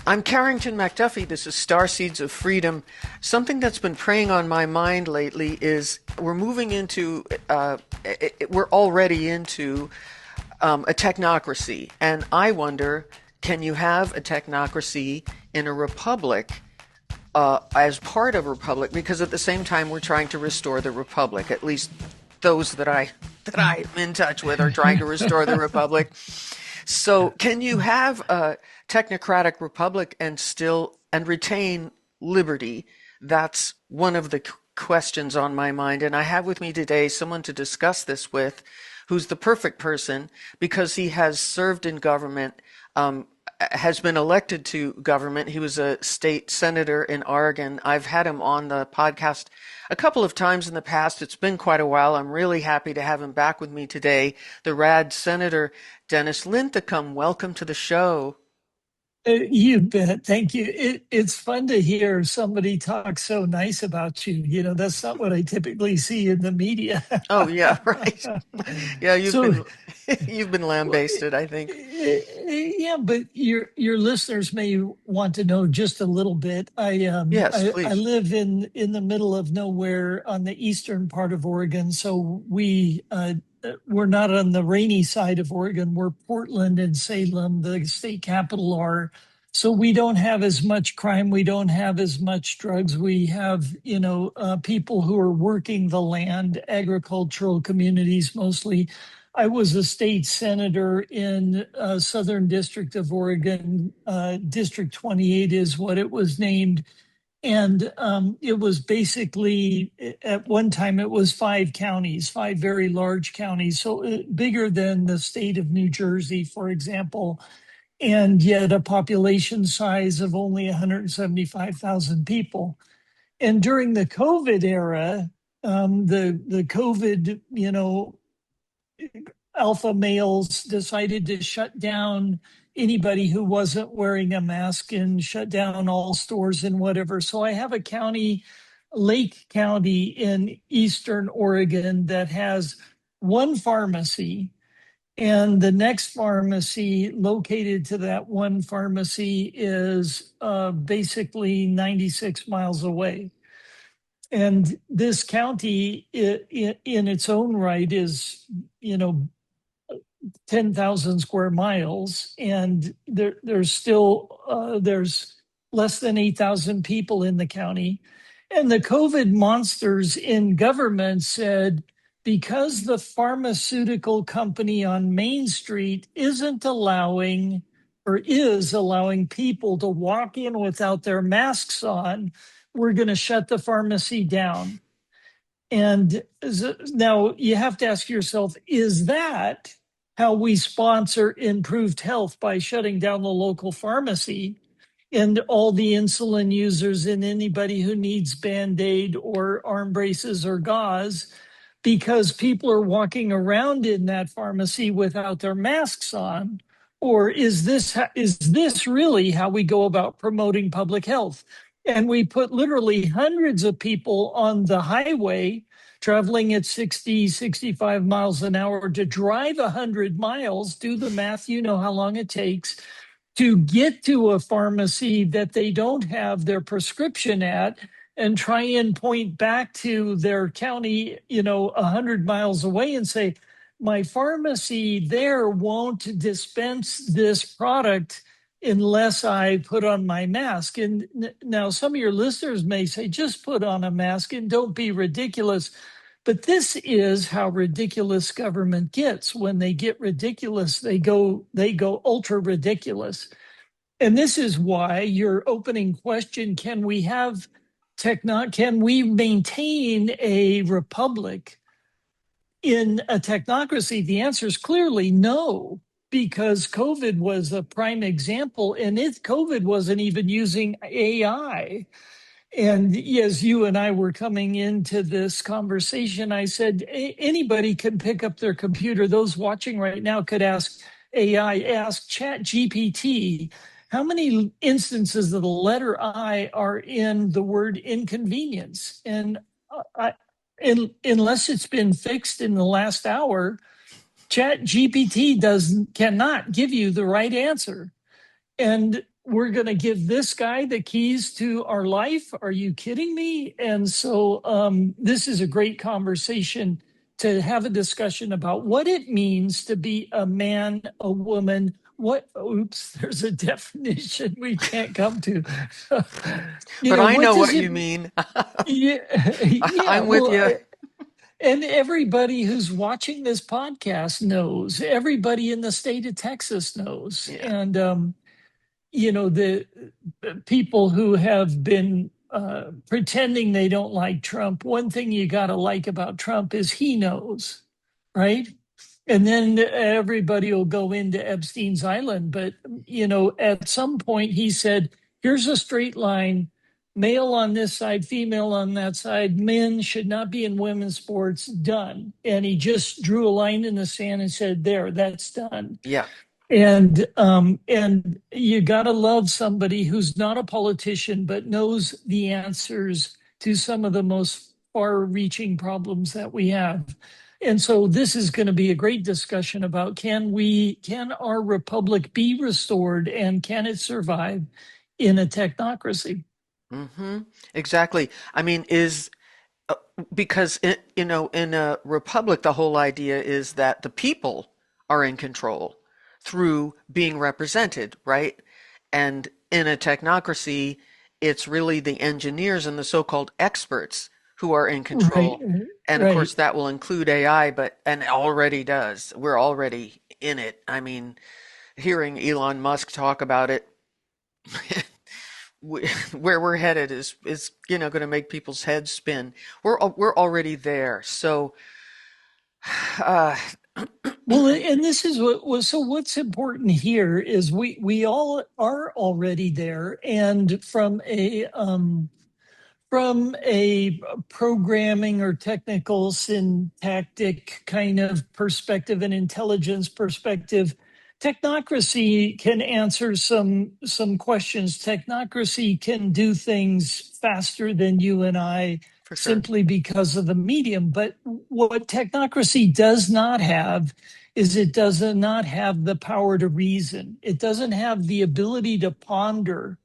I'm Carrington McDuffie. This is Star Seeds of Freedom. Something that's been preying on my mind lately is we're moving into, we're already into a technocracy. And I wonder, can you have a technocracy in a republic as part of a republic? Because at the same time, we're trying to restore the republic. At least those that I'm in touch with are trying to restore the republic. So, can you have a technocratic republic and retain liberty? That's one of the questions on my mind. And I have with me today someone to discuss this with, who's the perfect person because he has served in government, has been elected to government. He was a state senator in Oregon. I've had him on the podcast a couple of times in the past. It's been quite a while. I'm really happy to have him back with me today. The rad Senator Dennis Linthicum. Welcome to the show. You bet. Thank you. It's fun to hear somebody talk so nice about you. You know, that's not what I typically see in the media. Oh yeah, right. Yeah, So, you've been lambasted, I think. yeah, but your listeners may want to know just a little bit. Yes, I please. live in the middle of nowhere on the eastern part of Oregon, so we're not on the rainy side of Oregon. We're Portland and Salem, the state capital, are. So we don't have as much crime. We don't have as much drugs. We have, people who are working the land, agricultural communities mostly. I was a state senator in Southern District of Oregon. District 28 is what it was named. And it was basically, at one time, it was 5 counties, 5 very large counties, so bigger than the state of New Jersey, for example, and yet a population size of only 175,000 people. And during the COVID era, the COVID, alpha males decided to shut down anybody who wasn't wearing a mask and shut down all stores and whatever. So I have a county, Lake County in Eastern Oregon, that has one pharmacy, and the next pharmacy located to that one pharmacy is basically 96 miles away. And this county in its own right is, 10,000 square miles, and there's less than 8,000 people in the county. And the COVID monsters in government said, because the pharmaceutical company on Main Street isn't allowing or is allowing people to walk in without their masks on, we're going to shut the pharmacy down. And now you have to ask yourself, is that how we sponsor improved health, by shutting down the local pharmacy and all the insulin users and anybody who needs Band-Aid or arm braces or gauze, because people are walking around in that pharmacy without their masks on? Or is this really how we go about promoting public health? And we put literally hundreds of people on the highway traveling at 60, 65 miles an hour to drive 100 miles. Do the math, you know how long it takes to get to a pharmacy that they don't have their prescription at, and try and point back to their county, 100 miles away and say, my pharmacy there won't dispense this product unless I put on my mask. And now some of your listeners may say, just put on a mask and don't be ridiculous. But this is how ridiculous government gets. When they get ridiculous, they go ultra ridiculous. And this is why your opening question, can we maintain a republic in a technocracy? The answer is clearly no, because COVID was a prime example, and COVID wasn't even using AI. And as you and I were coming into this conversation, I said, anybody can pick up their computer. Those watching right now could ask AI, ask Chat GPT, how many instances of the letter I are in the word inconvenience? And unless it's been fixed in the last hour, Chat GPT cannot give you the right answer. And we're going to give this guy the keys to our life. Are you kidding me? And so this is a great conversation to have a discussion about what it means to be a man, a woman. There's a definition we can't come to. But I What know does what it, you mean. yeah, I'm with well, you. and everybody who's watching this podcast knows, everybody in the state of Texas knows. Yeah, And, the people who have been pretending they don't like Trump, one thing you got to like about Trump is he knows, right? And then everybody will go into Epstein's Island. But, at some point he said, here's a straight line, male on this side, female on that side. Men should not be in women's sports, done. And he just drew a line in the sand and said, there, that's done. yeah. And you got to love somebody who's not a politician but knows the answers to some of the most far-reaching problems that we have. And so this is going to be a great discussion about can our republic be restored, and can it survive in a technocracy? Hmm. Exactly. I mean, because in a republic, the whole idea is that the people are in control through being represented, right? And in a technocracy, it's really the engineers and the so-called experts who are in Right, control. And of course, right. that will include AI, and it already does. We're already in it. I mean, hearing Elon Musk talk about it, where we're headed is going to make people's heads spin. We're already there. So, uh, Well, and this is what was so. What's important here is we all are already there, and from a programming or technical syntactic kind of perspective and intelligence perspective, technocracy can answer some questions. Technocracy can do things faster than you and I, for sure. simply because of the medium. But what technocracy does not have is it does not have the power to reason. It doesn't have the ability to ponder.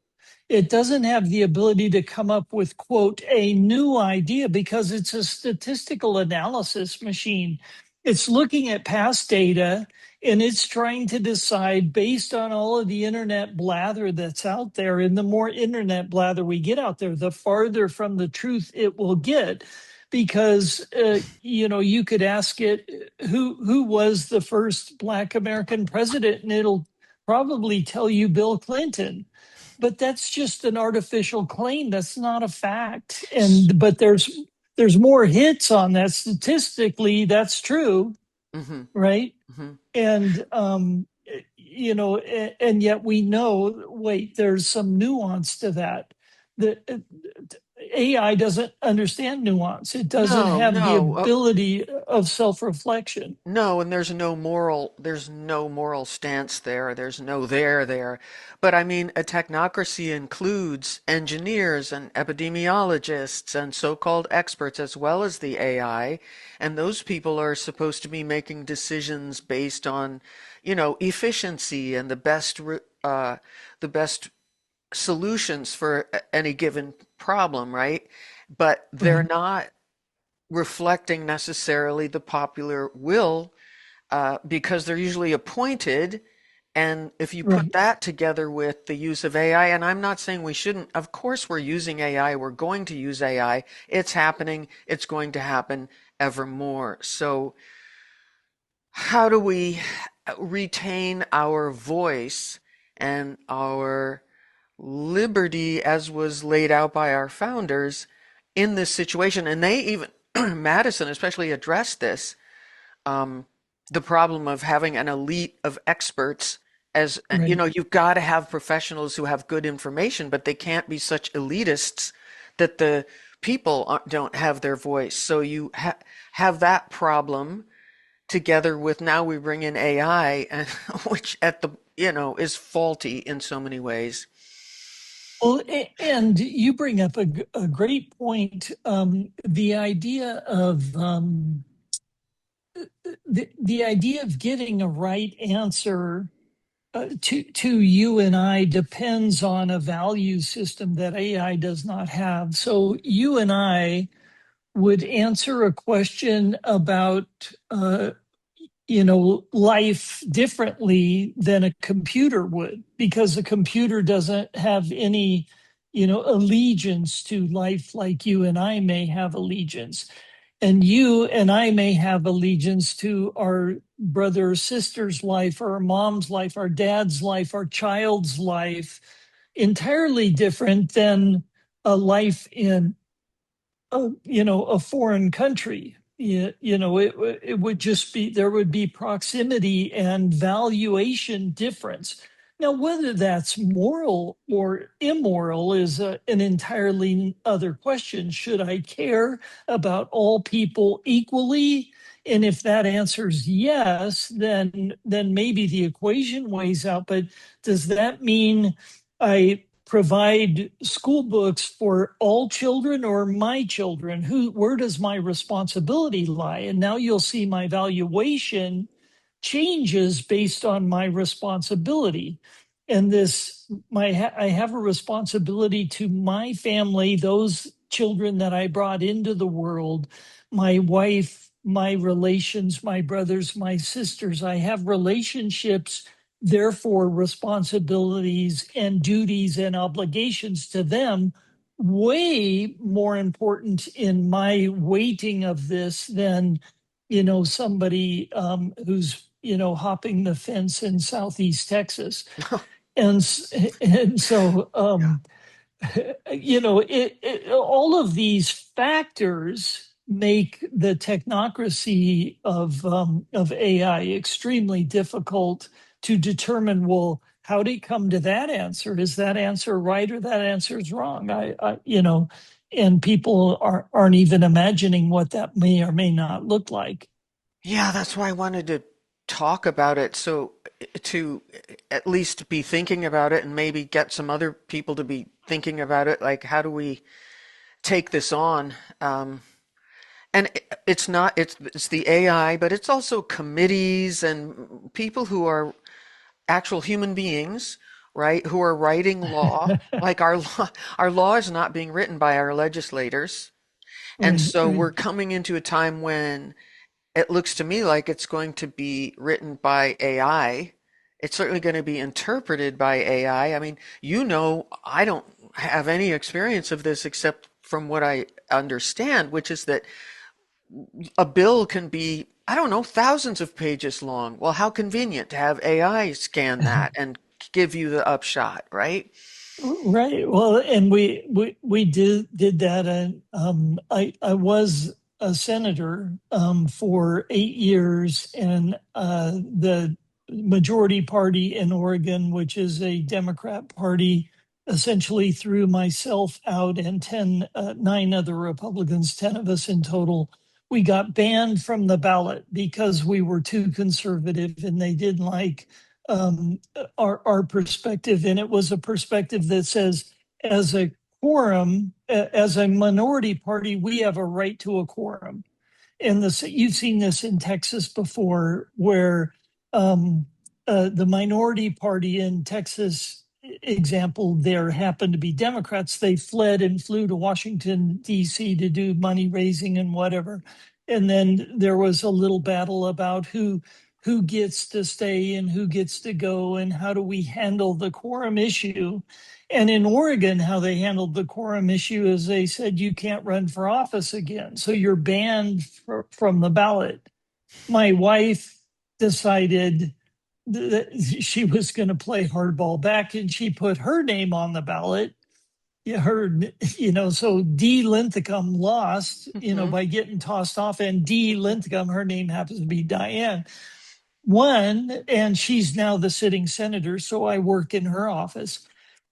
It doesn't have the ability to come up with, quote, a new idea, because it's a statistical analysis machine. It's looking at past data and it's trying to decide based on all of the internet blather that's out there. And the more internet blather we get out there, the farther from the truth it will get. Because you could ask it, who was the first Black American president, and it'll probably tell you Bill Clinton. But that's just an artificial claim. That's not a fact. But there's more hits on that. Statistically, that's true, Hmm. right? Hmm. And and yet we know, wait, there's some nuance to that. The AI doesn't understand nuance. It doesn't No, have the no. ability of self-reflection. No, and there's no moral stance there. There's no there. But I mean, a technocracy includes engineers and epidemiologists and so-called experts as well as the AI, and those people are supposed to be making decisions based on, efficiency and the best solutions for any given problem, right? But they're Right, not reflecting necessarily the popular will because they're usually appointed. And if you put right. that together with the use of AI, and I'm not saying we shouldn't, of course we're using AI, we're going to use AI. It's happening, it's going to happen ever more. So, how do we retain our voice and our liberty as was laid out by our founders in this situation? And they even, Madison especially, addressed this, um, the problem of having an elite of experts. As Right. you've got to have professionals who have good information, but they can't be such elitists that the people don't have their voice. So you have that problem together with, now we bring in AI, and which is faulty in so many ways. Well, and you bring up a great point. The idea of the idea of getting a right answer to you and I depends on a value system that AI does not have. So you and I would answer a question about life differently than a computer would, because a computer doesn't have any allegiance to life like you and I may have allegiance. And you and I may have allegiance to our brother or sister's life, or our mom's life, our dad's life, our child's life, entirely different than a life in a foreign country. It would just be, there would be proximity and valuation difference. Now, whether that's moral or immoral is an entirely other question. Should I care about all people equally? And if that answers yes, then maybe the equation weighs out. But does that mean I provide school books for all children or my children? Where does my responsibility lie? And now you'll see my valuation changes based on my responsibility. And I have a responsibility to my family, those children that I brought into the world, my wife, my relations, my brothers, my sisters. I have relationships, therefore responsibilities and duties and obligations to them, way more important in my weighting of this than somebody who's hopping the fence in Southeast Texas. And so all of these factors make the technocracy of AI extremely difficult to determine. Well, how do you come to that answer? Is that answer right or that answer is wrong? And people aren't even imagining what that may or may not look like. Yeah, that's why I wanted to talk about it. So to at least be thinking about it and maybe get some other people to be thinking about it. Like, how do we take this on? And it's not, it's the AI, but it's also committees and people who are actual human beings, right? Who are writing law. Like our law is not being written by our legislators. And Right, so right. we're coming into a time when it looks to me like it's going to be written by AI. It's certainly going to be interpreted by AI. I mean, I don't have any experience of this except from what I understand, which is that a bill can be, I don't know, thousands of pages long. Well, how convenient to have AI scan that and give you the upshot, right? Right. Well, and we did that, and I was a senator for 8 years, and the majority party in Oregon, which is a Democrat party, essentially threw myself out and nine other Republicans, 10 of us in total. We got banned from the ballot because we were too conservative, and they didn't like our perspective. And it was a perspective that says, as a quorum, as a minority party, we have a right to a quorum. And you've seen this in Texas before, where the minority party in Texas, example, there happened to be Democrats. They fled and flew to Washington, D.C. to do money raising and whatever. And then there was a little battle about who gets to stay and who gets to go, and how do we handle the quorum issue. And in Oregon, how they handled the quorum issue is they said you can't run for office again, so you're banned from the ballot. My wife decided that she was going to play hardball back, and she put her name on the ballot. So D. Linthicum lost, Hmm. by getting tossed off, and D. Linthicum, her name happens to be Diane, won, and she's now the sitting senator. So I work in her office.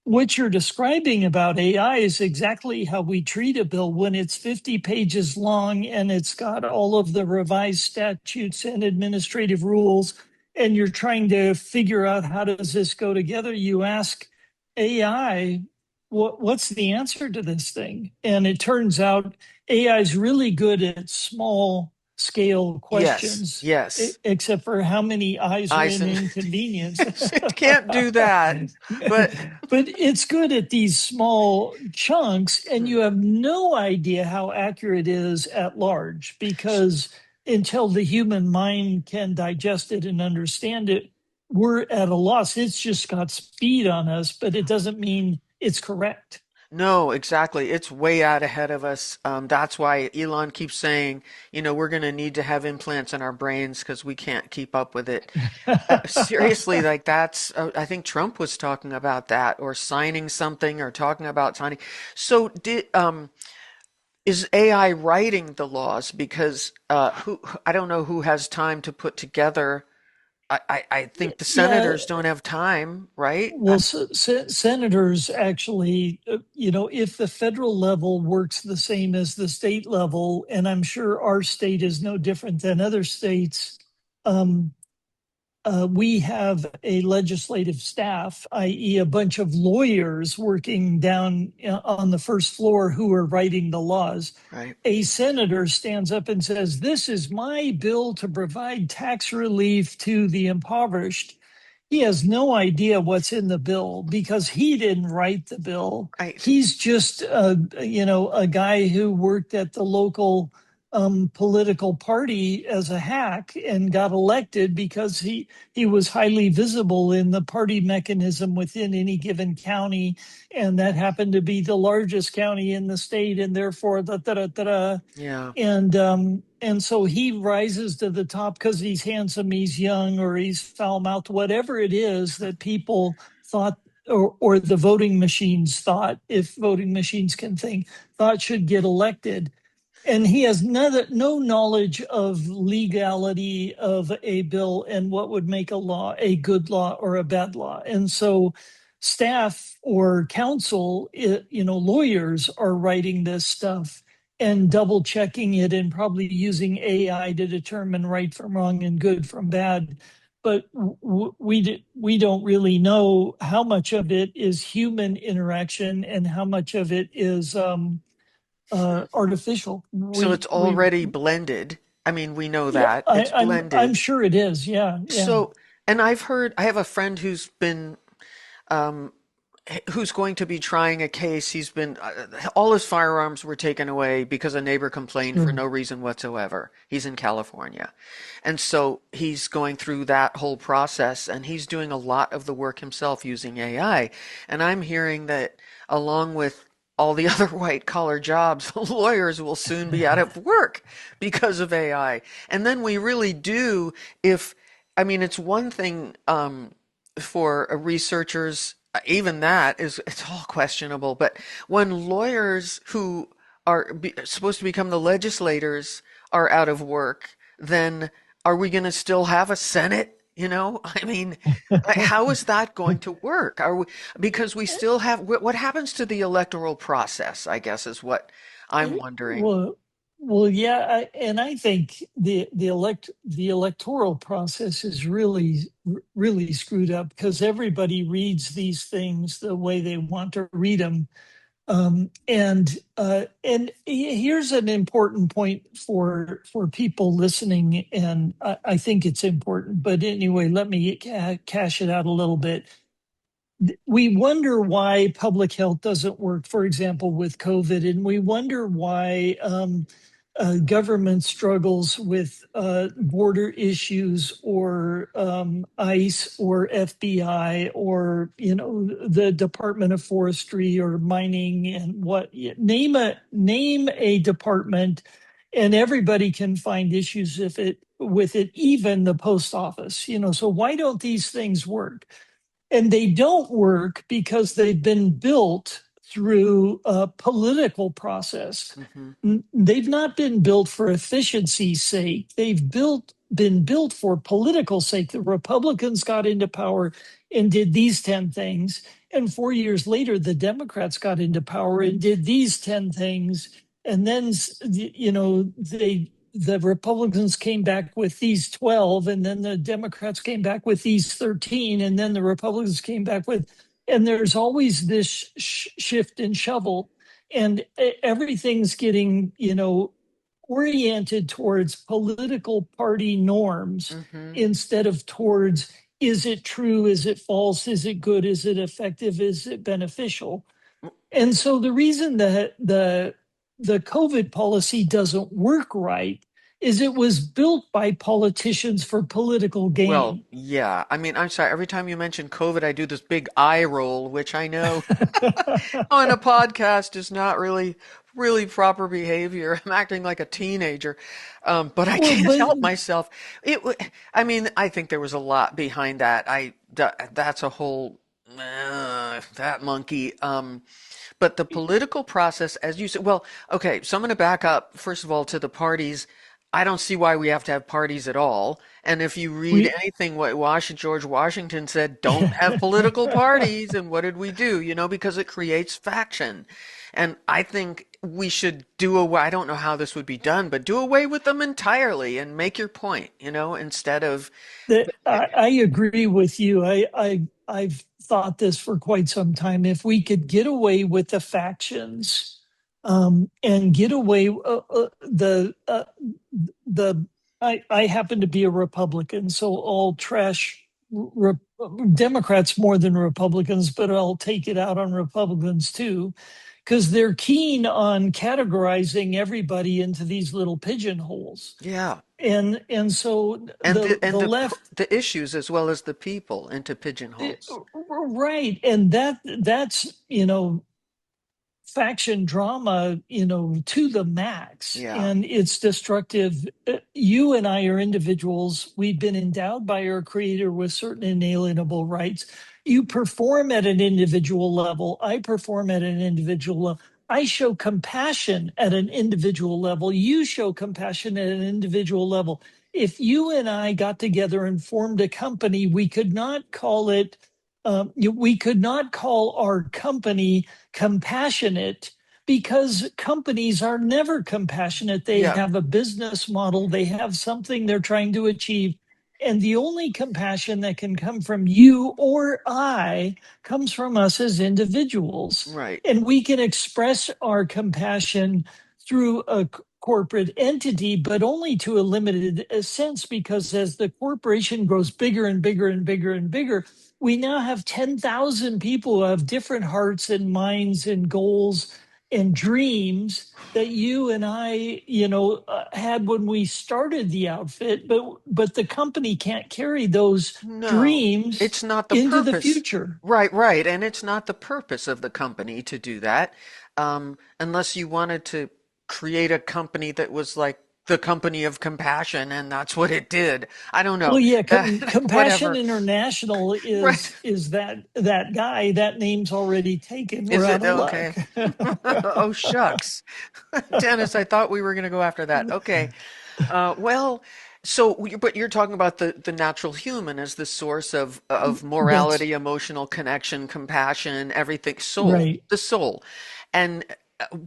What you're describing about AI is exactly how we treat a bill when it's 50 pages long and it's got all of the revised statutes and administrative rules, and you're trying to figure out how does this go together. You ask AI, what's the answer to this thing? And it turns out AI is really good at small scale Yes, questions, yes. except for how many eyes are in Eisen inconvenience. it can't do that. But But it's good at these small chunks, and you have no idea how accurate it is at large because until the human mind can digest it and understand it, we're at a loss. It's just got speed on us, but it doesn't mean it's correct. no, exactly. It's way out ahead of us. That's why Elon keeps saying, we're going to need to have implants in our brains because we can't keep up with it. Seriously, like I think Trump was talking about that or signing something or talking about signing. So is AI writing the laws? Because I don't know who has time to put together. I think the Yeah, senators don't have time, right? well, senators actually, if the federal level works the same as the state level, and I'm sure our state is no different than other states, um, we have a legislative staff, i.e., a bunch of lawyers working down on the first floor who are writing the laws. Right. A senator stands up and says, "This is my bill to provide tax relief to the impoverished." He has no idea what's in the bill because he didn't write the bill. Right. He's just a guy who worked at the local political party as a hack and got elected because he was highly visible in the party mechanism within any given county, and that happened to be the largest county in the state, and therefore Yeah. and so he rises to the top because he's handsome, he's young, or he's foul mouthed, whatever it is that people thought, or the voting machines thought, if voting machines can think, thought should get elected. And he has no knowledge of legality of a bill and what would make a law a good law or a bad law. And so staff or counsel, lawyers are writing this stuff and double checking it and probably using AI to determine right from wrong and good from bad. But we don't really know how much of it is human interaction and how much of it is artificial. So it's We already blended. I mean, we know Yeah, that it's I'm blended. sure it is. Yeah, yeah. So, and I have a friend um, who's going to be trying a case. He's been, all his firearms were taken away because a neighbor complained for Sure. no reason whatsoever. He's in California. And so he's going through that whole process and he's doing a lot of the work himself using AI. And I'm hearing that along with all the other white collar jobs, lawyers will soon be out of work because of AI. And then we really do, I mean, it's one thing, for researchers, even that it's all questionable. But when lawyers who supposed to become the legislators are out of work, then are we going to still have a Senate? I mean, how is that going to work? Because we still have, what happens to the electoral process, I guess is what I'm wondering. Well, yeah, and I think the electoral process is really screwed up because everybody reads these things the way they want to read them. And here's an important point for people listening, and I think it's important. But anyway, let me cash it out a little bit. We wonder why public health doesn't work, for example, with COVID, and we wonder why government struggles with border issues or ICE or FBI or the Department of Forestry or mining and what name a department, and everybody can find issues with it, even the post office. So why don't these things work? And they don't work because they've been built through a political process. Hmm. They've not been built for efficiency's sake. Been built for political sake. The Republicans got into power and did these 10 things. And 4 years later, the Democrats got into power and did these 10 things. And then, the Republicans came back with these 12, and then the Democrats came back with these 13, and then the Republicans came back with, and there's always this shift and shovel, and everything's getting, oriented towards political party norms Hmm. instead of towards, is it true? Is it false? Is it good? Is it effective? Is it beneficial? And so the reason that the COVID policy doesn't work right is it was built by politicians for political Well, gain. yeah. I mean, I'm sorry. Every time you mention COVID, I do this big eye roll, which I know on a podcast is not really proper behavior. I'm acting like a teenager, but I Well, can't but help myself. I mean, I think there was a lot behind that. That's a whole that monkey. But the political process, as you said, well, okay. So I'm going to back up first of all to the parties. I don't see why we have to have parties at all. And if you read we anything what George Washington said, don't have political parties. And what did we do? Because it creates faction. And I think we should do away, I don't know how this would be done, but do away with them entirely and make your point, instead of, I agree with you. I've thought this for quite some time. If we could get away with the factions, and get away the I happen to be a Republican, so I'll trash re- Democrats more than Republicans, but I'll take it out on Republicans too, because they're keen on categorizing everybody into these little pigeonholes. yeah. And so And the left, the issues as well as the people into eh, pigeonholes. right, and that's faction drama, to the max, Yeah. and it's destructive. You and I are individuals. We've been endowed by our creator with certain inalienable rights. You perform at an individual level. I perform at an individual level. I show compassion at an individual level. You show compassion at an individual level. If you and I got together and formed a company, we could not call our company compassionate, because companies are never compassionate. They Yeah. have a business model, they have something they're trying to achieve. And the only compassion that can come from you or I comes from us as individuals. Right. And we can express our compassion through a corporate entity, but only to a limited sense, because as the corporation grows bigger and bigger and bigger and bigger, we now have 10,000 people who have different hearts and minds and goals and dreams that you and I, had when we started the outfit, but the company can't carry those No, dreams it's not the into the purpose. future. Right, right. And it's not the purpose of the company to do that. Unless you wanted to create a company that was like the company of compassion, and that's what it did. I don't know. Well, yeah, That, Compassion whatever. International Right. is that guy. That name's already taken. We're Is out it of luck. okay? Oh, shucks. Dennis, I thought we were going to go after that. Okay. Well, but you're talking about the natural human as the source of That's morality, emotional connection, compassion, everything, soul, right. the soul. And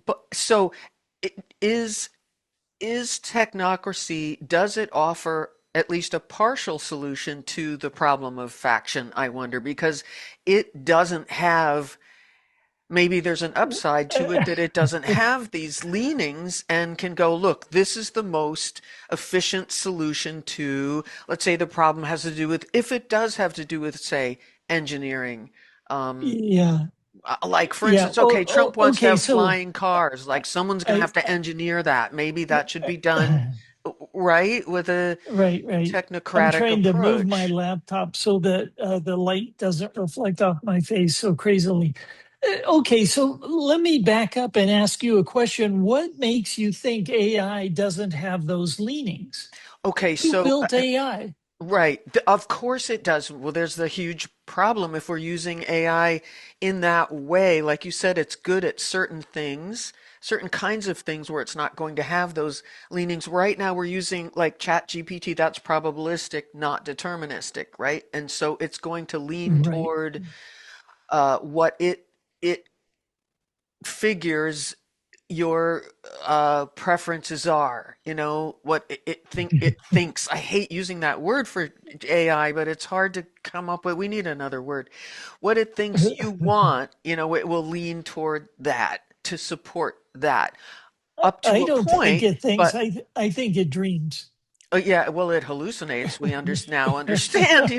but so it is technocracy, does it offer at least a partial solution to the problem of faction, I wonder, because it doesn't have, maybe there's an upside to it that it doesn't have these leanings and can go, look, this is the most efficient solution to, let's say the problem has to do with, if it does have to do with, say, engineering. Um, Yeah. like, for Yeah. instance, okay, Trump wants to Okay. have So flying cars. Like, someone's going to I, have to engineer that. Maybe that should be done, right, with a right, right. I'm technocratic trying to move my approach. laptop so that the light doesn't reflect off my face so crazily. Okay, so let me back up and ask you a question. What makes you think AI doesn't have those leanings? Okay, Who so built AI? right. Of course it does. Well, there's the huge problem if we're using AI in that way. Like you said, it's good at certain things, certain kinds of things where it's not going to have those leanings. Right now we're using like Chat GPT, that's probabilistic, not deterministic, right? And so it's going to lean Right. toward what it figures your preferences are, what it thinks. I hate using that word for AI, but it's hard to come up with. We need another word. What it thinks you want, it will lean toward that to support that. up to I a don't think point, it thinks. but I think it dreams. yeah, well, it hallucinates. We now understand,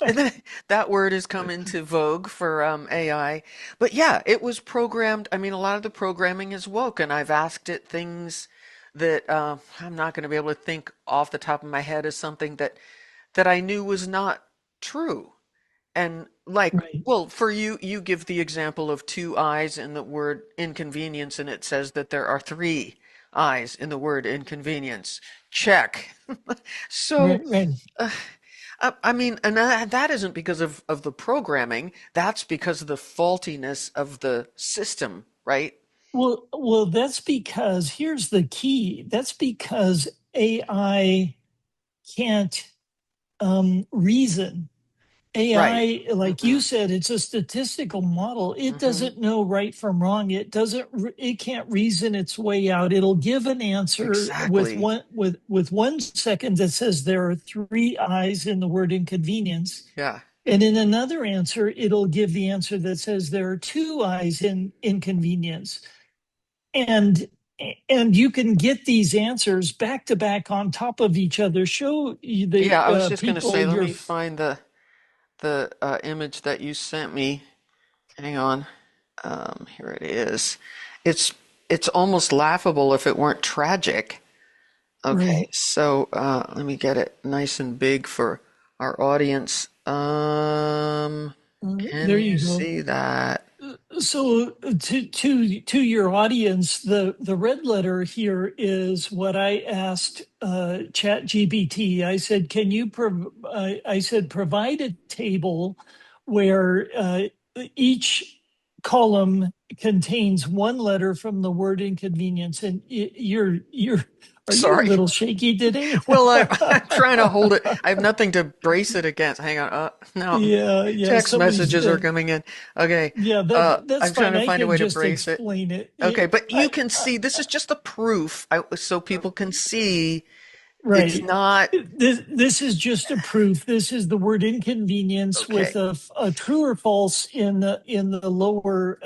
and then that word has come into vogue for AI. But yeah, it was programmed. I mean, a lot of the programming is woke, and I've asked it things that I'm not going to be able to think off the top of my head as something that I knew was not true. And like, Right. well, for you, you give the example of two eyes in the word inconvenience, and it says that there are three eyes in the word inconvenience. Check. So, Right. Right. uh, I mean, and that isn't because of the programming. That's because of the faultiness of the system, right? Well, that's because here's the key. That's because AI can't reason. Right. AI, like you Mm-mm. said, it's a statistical model. It Mm-hmm. doesn't know right from wrong. It doesn't. It can't reason its way out. It'll give an answer with Exactly. with 1 second that says there are three eyes in the word inconvenience, Yeah. and in another answer, it'll give the answer that says there are two eyes in inconvenience. And and you can get these answers back to back on top of each other. Show the Yeah, I was just gonna say, people let your me find the image that you sent me. Hang on. Here it is. It's it's almost laughable if it weren't tragic. Okay, right. so let me get it nice and big for our audience. Can There you you go. see that? So to your audience, the red letter here is what I asked Chat GPT. I said, can you I said provide a table where each column contains one letter from the word inconvenience, and you're are you a Sorry. little shaky today? Well, I'm trying to hold it. I have nothing to brace it against. Hang on. No, Yeah, yeah. text Somebody's messages are coming in. Okay. yeah. That's I'm trying fine. to I find a can way to just brace it. explain it. Okay, but you can I see this is just a proof, so people can see it's Right. not This is just a proof. This is the word inconvenience with okay. a true or false in the lower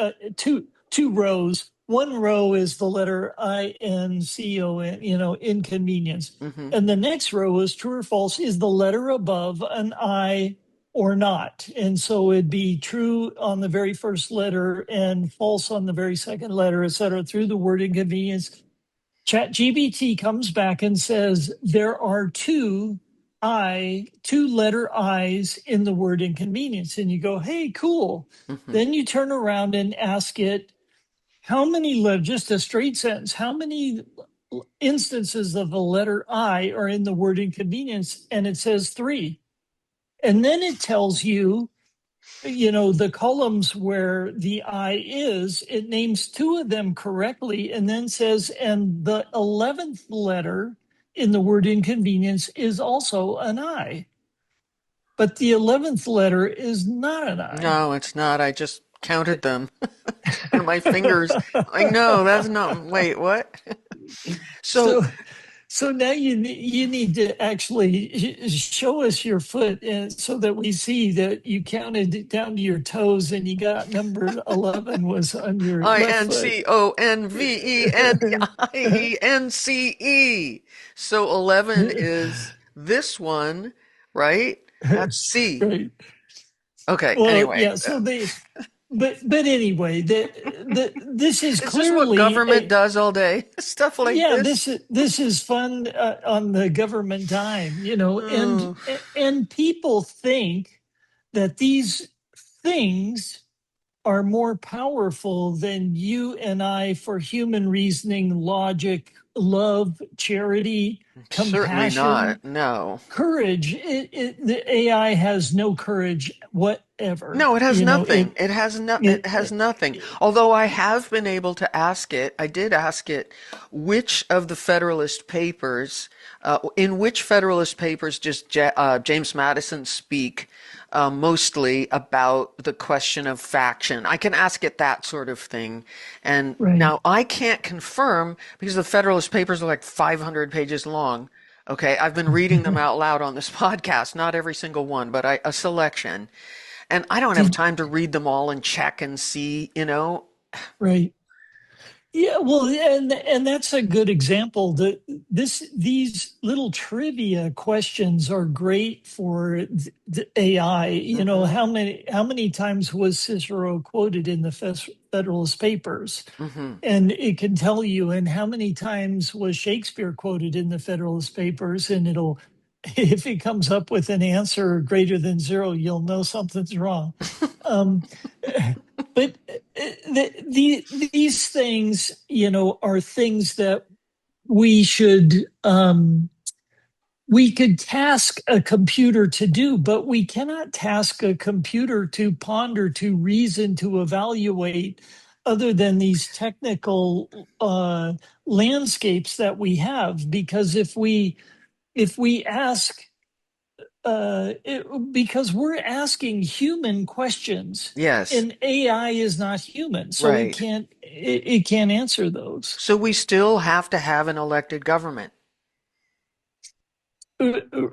two rows. One row is the letter INCON, inconvenience, Hmm. and the next row is true or false is the letter above an I or not, and so it'd be true on the very first letter and false on the very second letter, et cetera, through the word inconvenience. ChatGPT comes back and says there are two letter I's in the word inconvenience. And you go, hey, cool. Hmm. Then you turn around and ask it, how many, just a straight sentence, how many instances of the letter I are in the word inconvenience? And it says three. And then it tells you the columns where the I is, it names two of them correctly and then says, and the 11th letter in the word inconvenience is also an I. But the 11th letter is not an I. No, it's not. I just counted them on my fingers. Like, no, that's not. Wait, what? So, so so now you need to actually show us your foot and so that we see that you counted it down to your toes and you got number 11 was on your left foot. INCONVENIENCE. So 11 is this one, right? That's C. Right. Okay, Well, anyway. yeah. So they, but anyway, this is Is this what clearly government does all day? Stuff like yeah. this? This is fun on the government dime, Oh, and people think that these things are more powerful than you and I for human reasoning, logic, love, charity, certainly compassion, not. No. courage. The AI has no courage whatever. No, it has nothing. It has It nothing. Although I have been able to ask it, I did ask it which of the Federalist Papers, in which Federalist Papers does James Madison speak mostly about the question of faction. I can ask it that sort of thing. And right. now I can't confirm because the Federalist Papers are like 500 pages long. Okay, I've been reading them out loud on this podcast, not every single one, but a selection. And I don't have Did time to read them all and check and see. right. Yeah, well, and that's a good example. These little trivia questions are great for the AI. You know, Mm-hmm. how many times was Cicero quoted in the Federalist Papers? Mm-hmm. And it can tell you, and how many times was Shakespeare quoted in the Federalist Papers, and it'll, if it comes up with an answer greater than zero, you'll know something's wrong. Um, but these things, are things that we should, we could task a computer to do, but we cannot task a computer to ponder, to reason, to evaluate, other than these technical landscapes that we have. Because if we ask, because we're asking human questions, Yes, and AI is not human, so it right. can't it can't answer those. So we still have to have an elected government.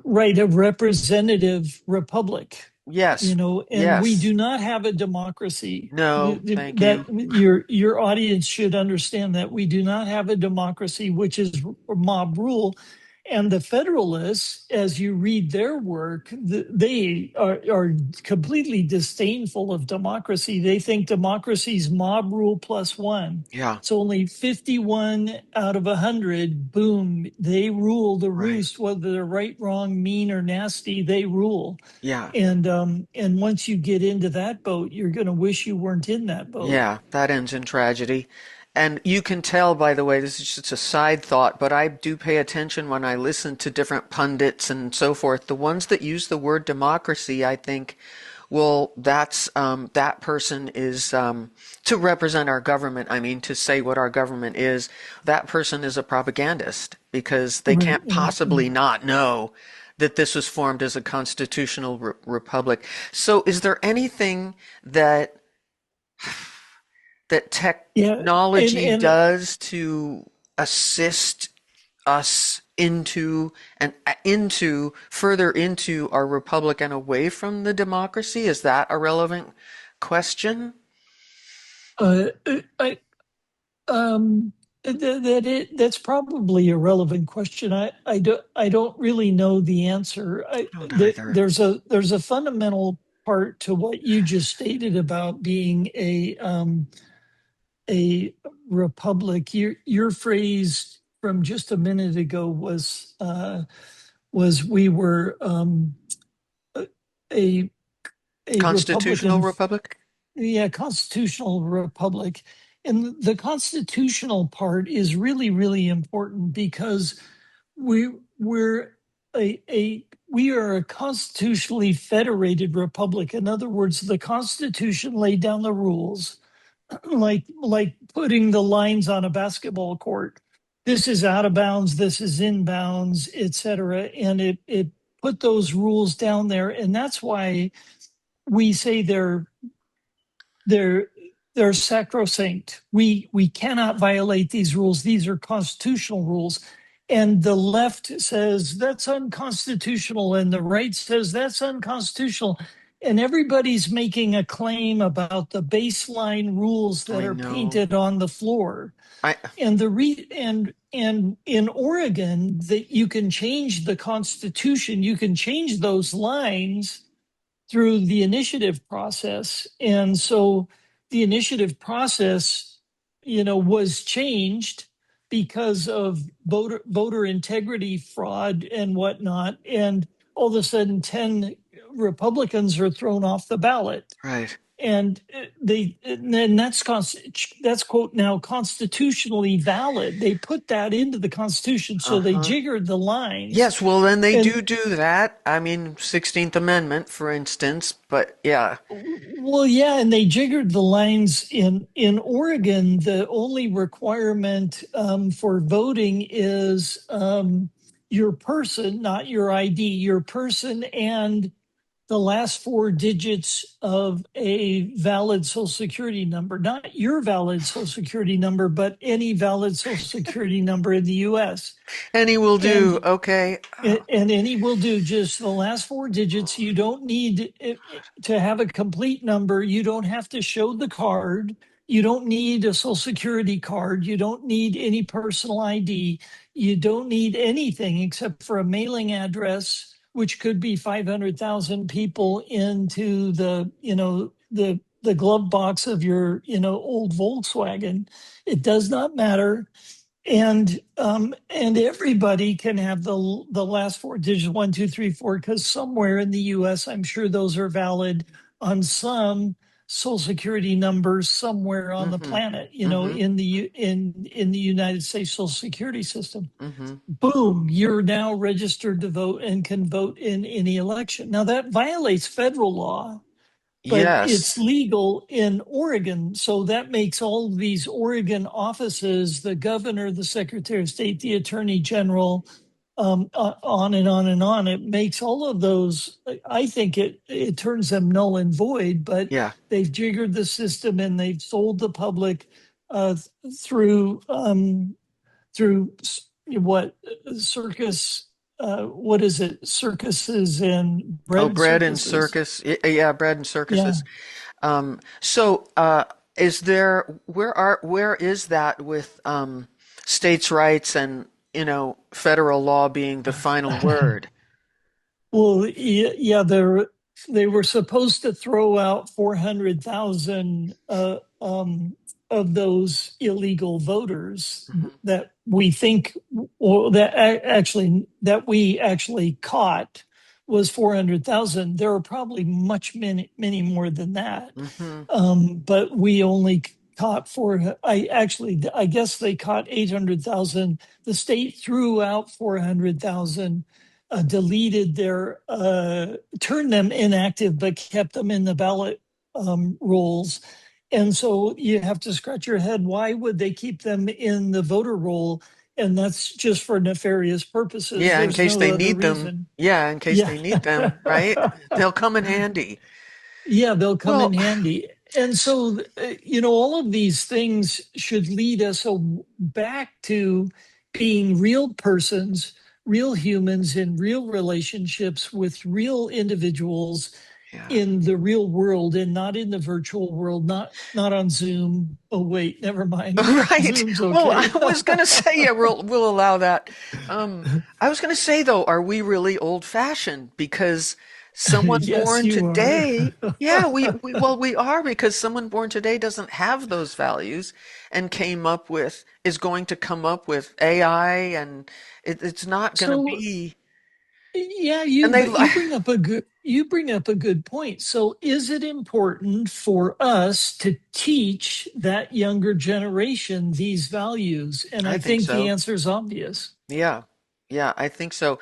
Right, a representative republic, Yes, and we yes. do not have a democracy. No, thank That you. your audience should understand that we do not have a democracy, which is mob rule. And the Federalists, as you read their work, they are completely disdainful of democracy. They think democracy is mob rule plus one. Yeah, So only 51 out of 100, boom, they rule the right. roost, whether they're right, wrong, mean, or nasty, they rule. Yeah, And once you get into that boat, you're going to wish you weren't in that boat. yeah. That ends in tragedy. And you can tell, by the way, this is just a side thought, but I do pay attention when I listen to different pundits and so forth. The ones that use the word democracy, I think, well, that person is to represent our government. I mean, to say what our government is. That person is a propagandist because they Right, can't right. possibly not know that this was formed as a constitutional republic. So, is there anything that Yeah, technology and does to assist us into further into our republic and away from the democracy? Is that a relevant question? I that's probably a relevant question. I don't really know the answer. I don't either. There's a fundamental part to what you just stated about being a republic. Your phrase from just a minute ago was we were a a Constitutional republican, republic? yeah, constitutional republic. And the constitutional part is really, really important because we we're we are a constitutionally federated republic. In other words, the Constitution laid down the rules, like putting the lines on a basketball court. This is out of bounds, this is in bounds, etc. And it put those rules down there. And that's why we say they're they're sacrosanct. We cannot violate these rules. These are constitutional rules. And the left says that's unconstitutional, and the right says that's unconstitutional. And everybody's making a claim about the baseline rules that I are know. painted on the floor. I And and in Oregon, that you can change the Constitution, you can change those lines through the initiative process. And so the initiative process, was changed because of voter integrity fraud and whatnot. And all of a sudden, 10 Republicans are thrown off the ballot. right. And that's quote now constitutionally valid. They put that into the Constitution, so they Uh-huh. jiggered the lines. Yes, well then they And do that. I mean, 16th Amendment, for instance, but yeah. well, yeah, and they jiggered the lines in Oregon. The only requirement for voting is your person, not your ID, your person and the last four digits of a valid social security number, not your valid social security number, but any valid social security number in the US. Any will do. And Okay. and any will do, just the last four digits. You don't need to have a complete number. You don't have to show the card. You don't need a social security card. You don't need any personal ID. You don't need anything except for a mailing address, which could be 500,000 people into the glove box of your, old Volkswagen. It does not matter. And everybody can have the last four digits, 1, 2, 3, 4, because somewhere in the U.S. I'm sure those are valid on some social security numbers somewhere on the Mm-hmm. planet, Mm-hmm. in the United States social security system. Mm-hmm. Boom, you're now registered to vote and can vote in any election. Now that violates federal law, but it's Yes. legal in Oregon. So that makes all of these Oregon offices, the governor, the secretary of state, the attorney general, on and on and on. It makes all of those, I think it turns them null and void, but Yeah. they've jiggered the system and they've sold the public uh, through through what circus, what is it? Circuses and Oh, bread bread and circuses. circus. Yeah, bread and Yeah. circuses. So, is there where is that with states' rights and federal law being the final word? Well, yeah, they were supposed to throw out 400,000 of those illegal voters Hmm. that we think, or that we actually caught was 400,000. There are probably many more than that. Hmm. But we only caught I guess they caught 800,000. The state threw out 400,000, deleted turned them inactive, but kept them in the ballot rolls. And so you have to scratch your head. Why would they keep them in the voter roll? And that's just for nefarious purposes. Yeah, in There's case no they other need them. reason. Yeah, in case Yeah. they need them, right? They'll come in handy. Yeah, they'll come Well, in handy. And so, all of these things should lead us back to being real persons, real humans in real relationships with real individuals yeah. in the real world and not in the virtual world, not on Zoom. Oh, wait, never mind. Right. Zoom's Well, I okay. was gonna say, yeah, we'll allow that. I was gonna say though, are we really old-fashioned? Because someone Yes, born you are. today, yeah, we are because someone born today doesn't have those values and is going to come up with AI, and it's not gonna So be. yeah, And they, but you bring up a good point. So is it important for us to teach that younger generation these values? And I I think think the so. answer is obvious. Yeah, yeah, I think so.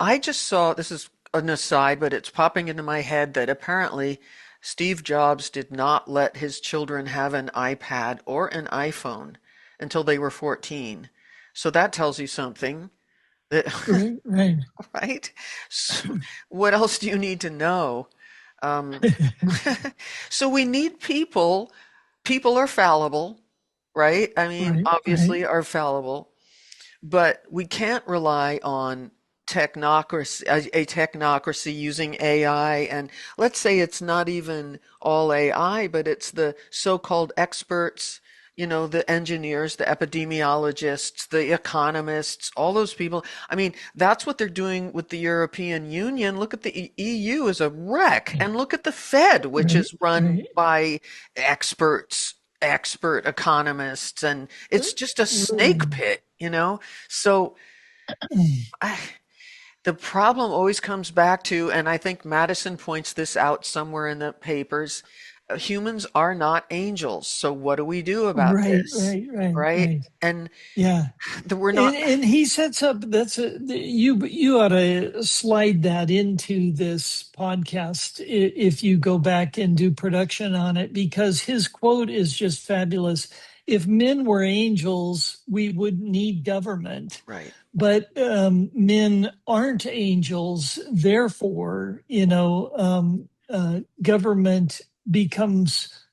I just saw, this is an aside, but it's popping into my head that apparently Steve Jobs did not let his children have an iPad or an iPhone until they were 14. So that tells you something that, Right, right. right? So what else do you need to know? Um, so we need people. People are fallible, right? I mean, Right, right. obviously are fallible. But we can't rely on a technocracy using AI. And let's say it's not even all AI, but it's the so-called experts, the engineers, the epidemiologists, the economists, all those people. I mean, that's what they're doing with the European Union. Look at the EU as a wreck, and look at the Fed, which Right, is run right. by experts, expert economists, and it's just a snake pit. So I, the problem always comes back to, and I think Madison points this out somewhere in the papers, humans are not angels. So what do we do about Right, this? right, right, Right? right. And Yeah. we're not, And he sets up you ought to slide that into this podcast if you go back and do production on it, because his quote is just fabulous. If men were angels, we wouldn't need government, right. but men aren't angels. Therefore, government becomes